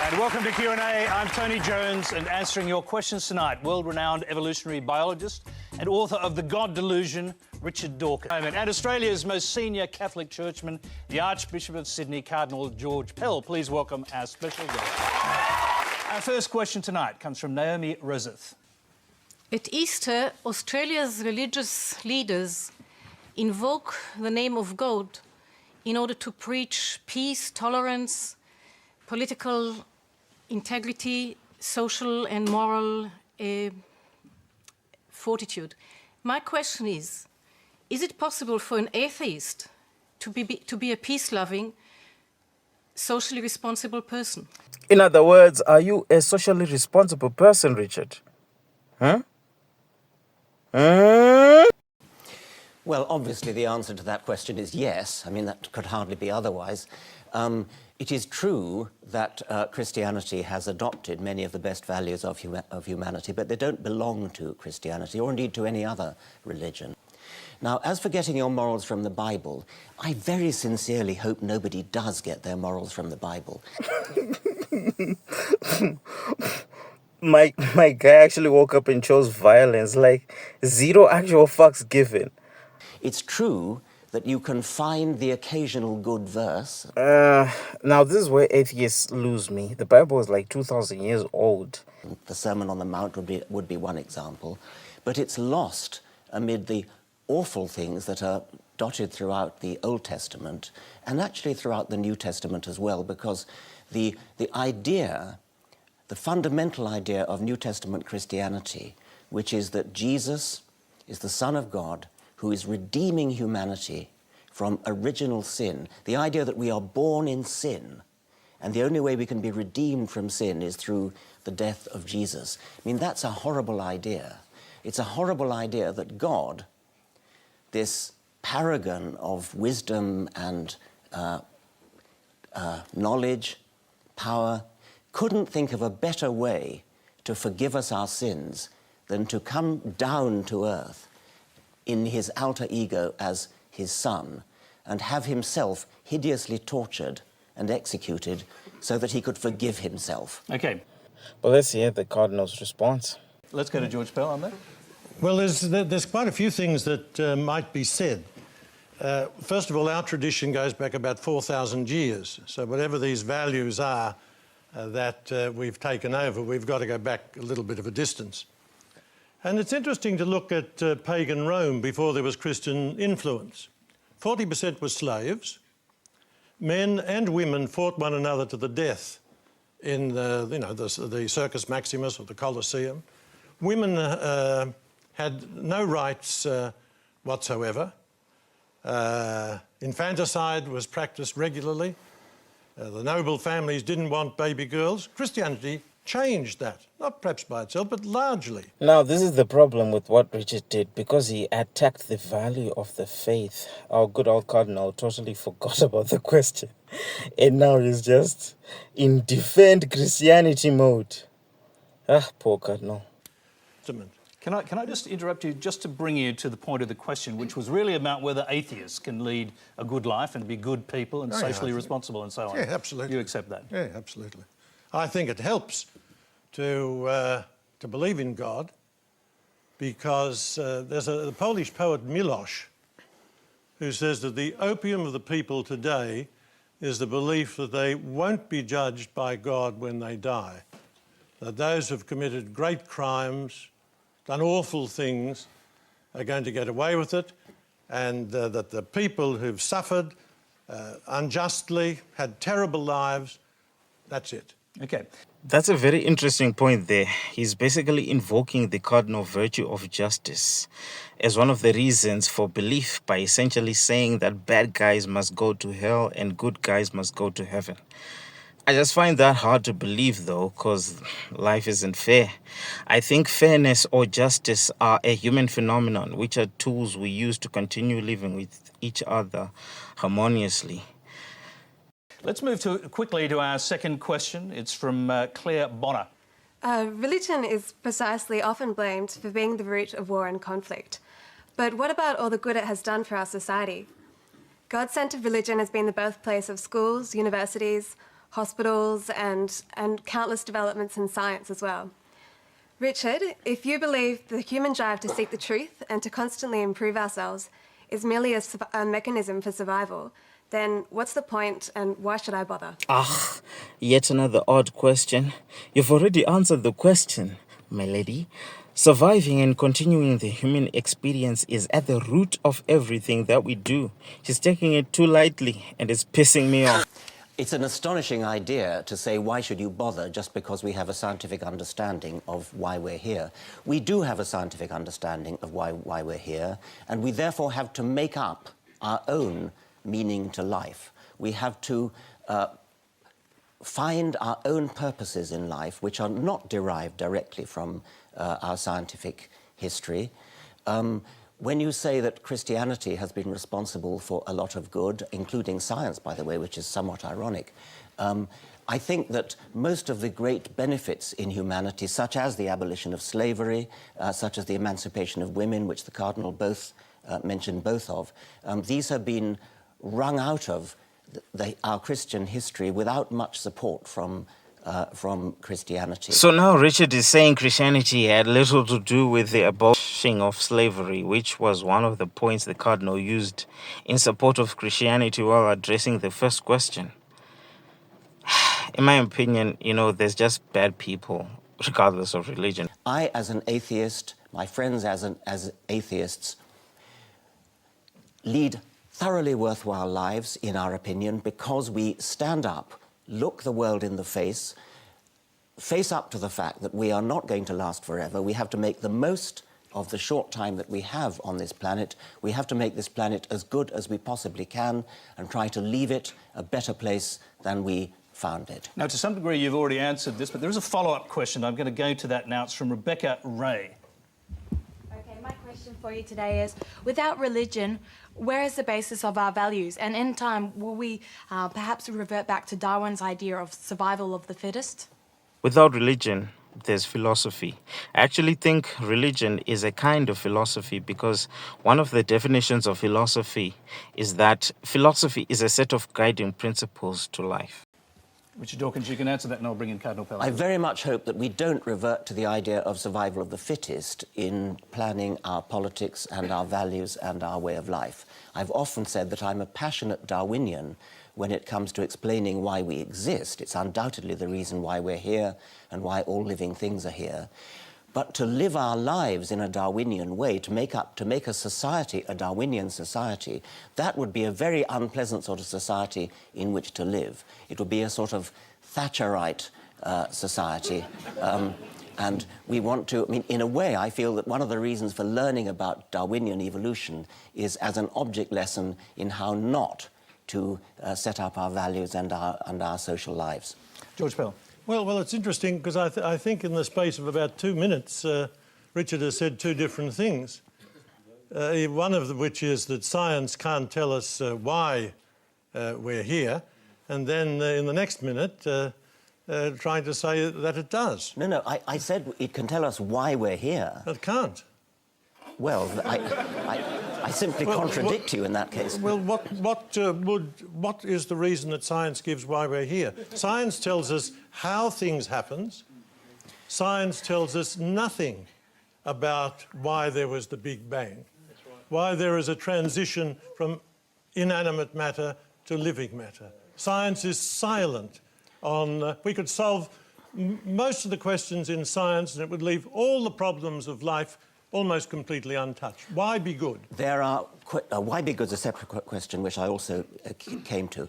And welcome to Q&A. I'm Tony Jones, and answering your questions tonight, world-renowned evolutionary biologist and author of The God Delusion, Richard Dawkins. And Australia's most senior Catholic churchman, the Archbishop of Sydney, Cardinal George Pell. Please welcome our special guest. Our first question tonight comes from Naomi Roseth. At Easter, Australia's religious leaders invoke the name of God in order to preach peace, tolerance, political integrity, social and moral fortitude. My question is it possible for an atheist to be a peace-loving, socially responsible person? In other words, are you a socially responsible person, Richard? Huh? Well, obviously the answer to that question is yes. I mean, that could hardly be otherwise. It is true that Christianity has adopted many of the best values of humanity, but they don't belong to Christianity or indeed to any other religion. Now, as for getting your morals from the Bible, I very sincerely hope nobody does get their morals from the Bible. My guy actually woke up and chose violence, like zero actual fucks given. It's true that you can find the occasional good verse. Now this is where atheists lose me. The Bible is like 2,000 years old. The Sermon on the Mount would be one example, but it's lost amid the awful things that are dotted throughout the Old Testament and actually throughout the New Testament as well, because the fundamental idea of New Testament Christianity, which is that Jesus is the Son of God who is redeeming humanity from original sin, the idea that we are born in sin, and the only way we can be redeemed from sin is through the death of Jesus. I mean, that's a horrible idea. It's a horrible idea that God, this paragon of wisdom and knowledge, power, couldn't think of a better way to forgive us our sins than to come down to earth in his alter ego as his son and have himself hideously tortured and executed so that he could forgive himself. OK. But let's hear the Cardinal's response. Let's go to George Pell on that. Well, there's quite a few things that might be said. First of all, our tradition goes back about 4,000 years. So whatever these values are that we've taken over, we've got to go back a little bit of a distance. And it's interesting to look at pagan Rome before there was Christian influence. 40% were slaves. Men and women fought one another to the death in the Circus Maximus or the Colosseum. Women had no rights whatsoever. Infanticide was practiced regularly. The noble families didn't want baby girls. Christianity changed that, not perhaps by itself, but largely. Now, this is the problem with what Richard did, because he attacked the value of the faith. Our good old Cardinal totally forgot about the question. And now he's just in defend Christianity mode. Ah, poor Cardinal. Can I just interrupt you just to bring you to the point of the question, which was really about whether atheists can lead a good life and be good people and socially responsible and so on. Yeah, absolutely. You accept that? Yeah, absolutely. I think it helps to believe in God because there's the Polish poet Milosz who says that the opium of the people today is the belief that they won't be judged by God when they die, that those who've committed great crimes, done awful things, are going to get away with it, and that the people who've suffered unjustly, had terrible lives, that's it. OK. That's a very interesting point there. He's basically invoking the cardinal virtue of justice as one of the reasons for belief by essentially saying that bad guys must go to hell and good guys must go to heaven. I just find that hard to believe, though, because life isn't fair. I think fairness or justice are a human phenomenon, which are tools we use to continue living with each other harmoniously. Let's move quickly to our second question. It's from Claire Bonner. Religion is precisely often blamed for being the root of war and conflict. But what about all the good it has done for our society? God-centred religion has been the birthplace of schools, universities, hospitals, and countless developments in science as well. Richard, if you believe the human drive to seek the truth and to constantly improve ourselves is merely a mechanism for survival, then what's the point and why should I bother? Yet another odd question. You've already answered the question, my lady. Surviving and continuing the human experience is at the root of everything that we do. She's taking it too lightly and it's pissing me off. It's an astonishing idea to say, why should you bother just because we have a scientific understanding of why we're here. We do have a scientific understanding of why we're here, and we therefore have to make up our own meaning to life. We have to find our own purposes in life, which are not derived directly from our scientific history. When you say that Christianity has been responsible for a lot of good, including science, by the way, which is somewhat ironic, I think that most of the great benefits in humanity, such as the abolition of slavery, such as the emancipation of women, which the Cardinal mentioned both of, these have been wrung out of our Christian history without much support from Christianity. So now Richard is saying Christianity had little to do with the abolishing of slavery, which was one of the points the Cardinal used in support of Christianity while addressing the first question. In my opinion, there's just bad people, regardless of religion. I, as an atheist, my friends as atheists, lead thoroughly worthwhile lives, in our opinion, because we stand up, look the world in the face up to the fact that we are not going to last forever. We have to make the most of the short time that we have on this planet. We have to make this planet as good as we possibly can and try to leave it a better place than we found it. Now, to some degree, you've already answered this, but there is a follow-up question. I'm going to go to that now. It's from Rebecca Ray. Okay, my question for you today is, without religion, where is the basis of our values? And in time, will we perhaps revert back to Darwin's idea of survival of the fittest? Without religion, there's philosophy. I actually think religion is a kind of philosophy because one of the definitions of philosophy is that philosophy is a set of guiding principles to life. Richard Dawkins, you can answer that and I'll bring in Cardinal Pell. I very much hope that we don't revert to the idea of survival of the fittest in planning our politics and our values and our way of life. I've often said that I'm a passionate Darwinian when it comes to explaining why we exist. It's undoubtedly the reason why we're here and why all living things are here. But to live our lives in a Darwinian way, to make a society a Darwinian society, that would be a very unpleasant sort of society in which to live. It would be a sort of Thatcherite society. And we want to, in a way, I feel that one of the reasons for learning about Darwinian evolution is as an object lesson in how not to set up our values and our social lives. George Pell. Well, it's interesting because I think in the space of about 2 minutes, Richard has said two different things. One of which is that science can't tell us why we're here, and then in the next minute, trying to say that it does. No, I said it can tell us why we're here. It can't. Well, I simply contradict you in that case. Well, what is the reason that science gives why we're here? Science tells us how things happen. Science tells us nothing about why there was the Big Bang, why there is a transition from inanimate matter to living matter. Science is silent on... we could solve most of the questions in science and it would leave all the problems of life almost completely untouched. Why be good? Why be good is a separate question, which I also came to.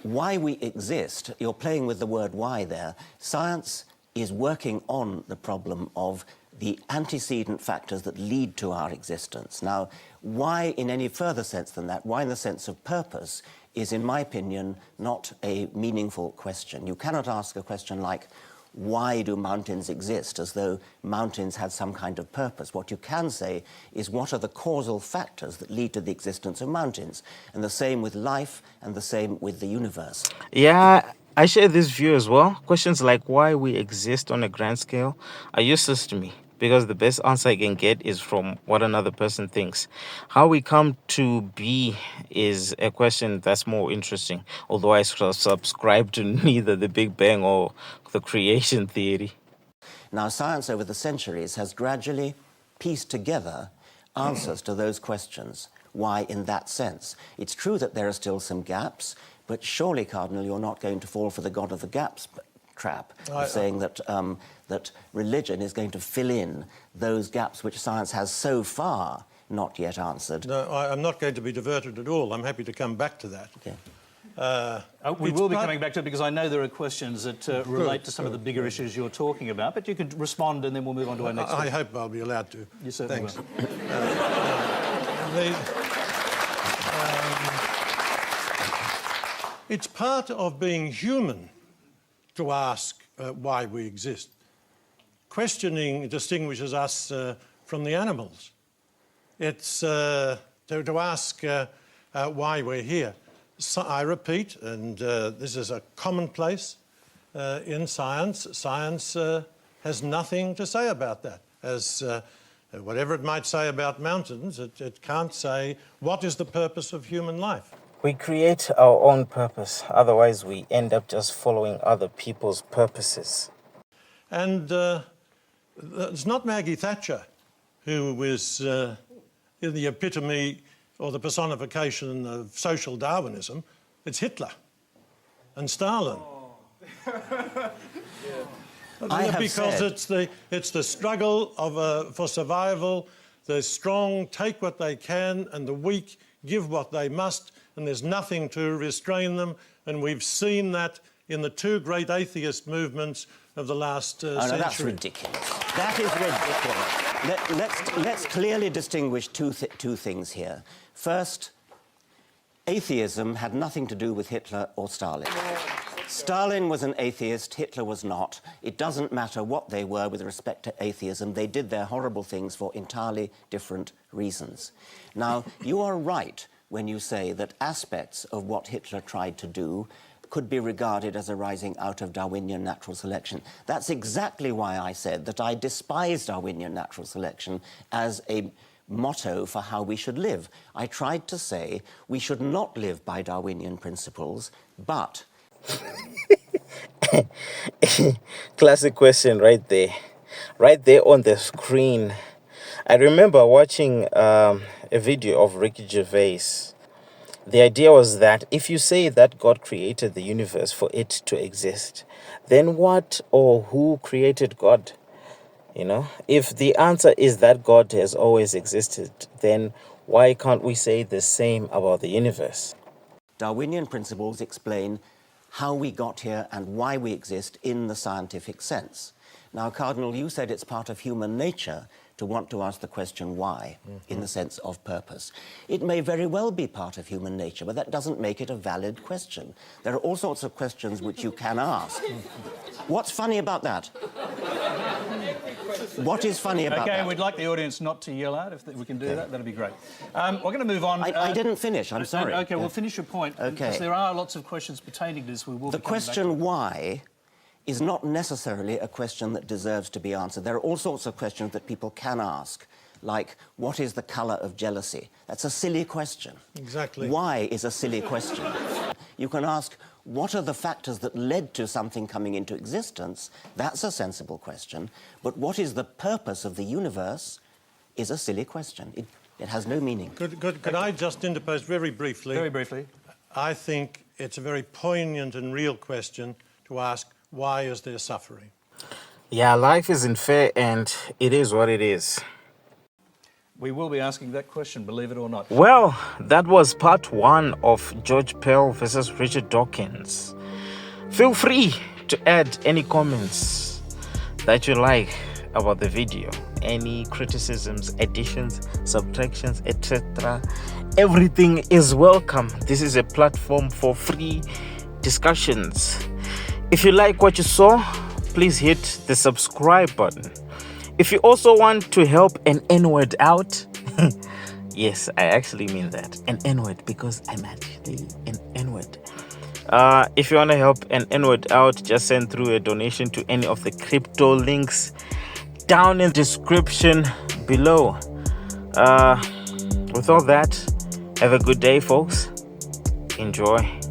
Why we exist, you're playing with the word why there. Science is working on the problem of the antecedent factors that lead to our existence. Now, why in any further sense than that, why in the sense of purpose, is, in my opinion, not a meaningful question. You cannot ask a question like, why do mountains exist, as though mountains had some kind of purpose. What you can say is what are the causal factors that lead to the existence of mountains, and the same with life and the same with the universe. Yeah, I share this view as well. Questions like why we exist on a grand scale are useless to me. because the best answer I can get is from what another person thinks. How we come to be is a question that's more interesting, although I subscribe to neither the Big Bang or the creation theory. Now, science over the centuries has gradually pieced together answers to those questions. Why in that sense? It's true that there are still some gaps, but surely, Cardinal, you're not going to fall for the God of the gaps trap of saying that, that religion is going to fill in those gaps which science has so far not yet answered. No, I'm not going to be diverted at all. I'm happy to come back to that. Okay. We will be coming back to it because I know there are questions that relate to some of the bigger issues you're talking about, but you could respond and then we'll move on to our next I one. hope I'll be allowed to. You certainly Thanks. will. It's part of being human to ask why we exist. Questioning distinguishes us from the animals. It's to ask why we're here. So, I repeat, and this is a commonplace in science, science has nothing to say about that. As whatever it might say about mountains, it can't say what is the purpose of human life. We create our own purpose, otherwise we end up just following other people's purposes. And it's not Maggie Thatcher who was in the epitome or the personification of social Darwinism. It's Hitler and Stalin. Because it's the struggle of for survival. The strong take what they can and the weak give what they must, and there's nothing to restrain them. And we've seen that in the two great atheist movements of the last century. No, that's ridiculous. That is ridiculous. Let's clearly distinguish two things here. First, atheism had nothing to do with Hitler or Stalin. Stalin was an atheist, Hitler was not. It doesn't matter what they were with respect to atheism. They did their horrible things for entirely different reasons. Now, you are right when you say that aspects of what Hitler tried to do could be regarded as arising out of Darwinian natural selection. That's exactly why I said that I despise Darwinian natural selection as a motto for how we should live. I tried to say we should not live by Darwinian principles, but... Classic question right there on the screen. I remember watching a video of Ricky Gervais. The idea was that if you say that God created the universe for it to exist, then what or who created God? You know, if the answer is that God has always existed, then why can't we say the same about the universe? Darwinian principles explain how we got here and why we exist in the scientific sense. Now, Cardinal, you said it's part of human nature to want to ask the question why, in the sense of purpose. It may very well be part of human nature, but that doesn't make it a valid question. There are all sorts of questions which you can ask. What's funny about that? What is funny about that? OK, we'd like the audience not to yell out. If we can do that, that'd be great. We're going to move on. I didn't finish, I'm sorry. OK, we'll finish your point. OK. Because there are lots of questions pertaining to this. We will The question why is not necessarily a question that deserves to be answered. There are all sorts of questions that people can ask, like, what is the colour of jealousy? That's a silly question. Exactly. Why is a silly question. You can ask, what are the factors that led to something coming into existence? That's a sensible question. But what is the purpose of the universe is a silly question. It has no meaning. Could I just interpose very briefly? Very briefly. I think it's a very poignant and real question to ask, why is there suffering? Yeah, life isn't fair and it is what it is. We will be asking that question, believe it or not. Well, that was part 1 of George Pell versus Richard Dawkins. Feel free to add any comments that you like about the video. Any criticisms, additions, subtractions, etc. Everything is welcome. This is a platform for free discussions. If you like what you saw, please hit the subscribe button. If you also want to help an N-word out, yes, I actually mean that, an N-word, because I'm actually an N-word. If you want to help an N-word out, just send through a donation to any of the crypto links down in the description below. With all that, have a good day, folks. Enjoy.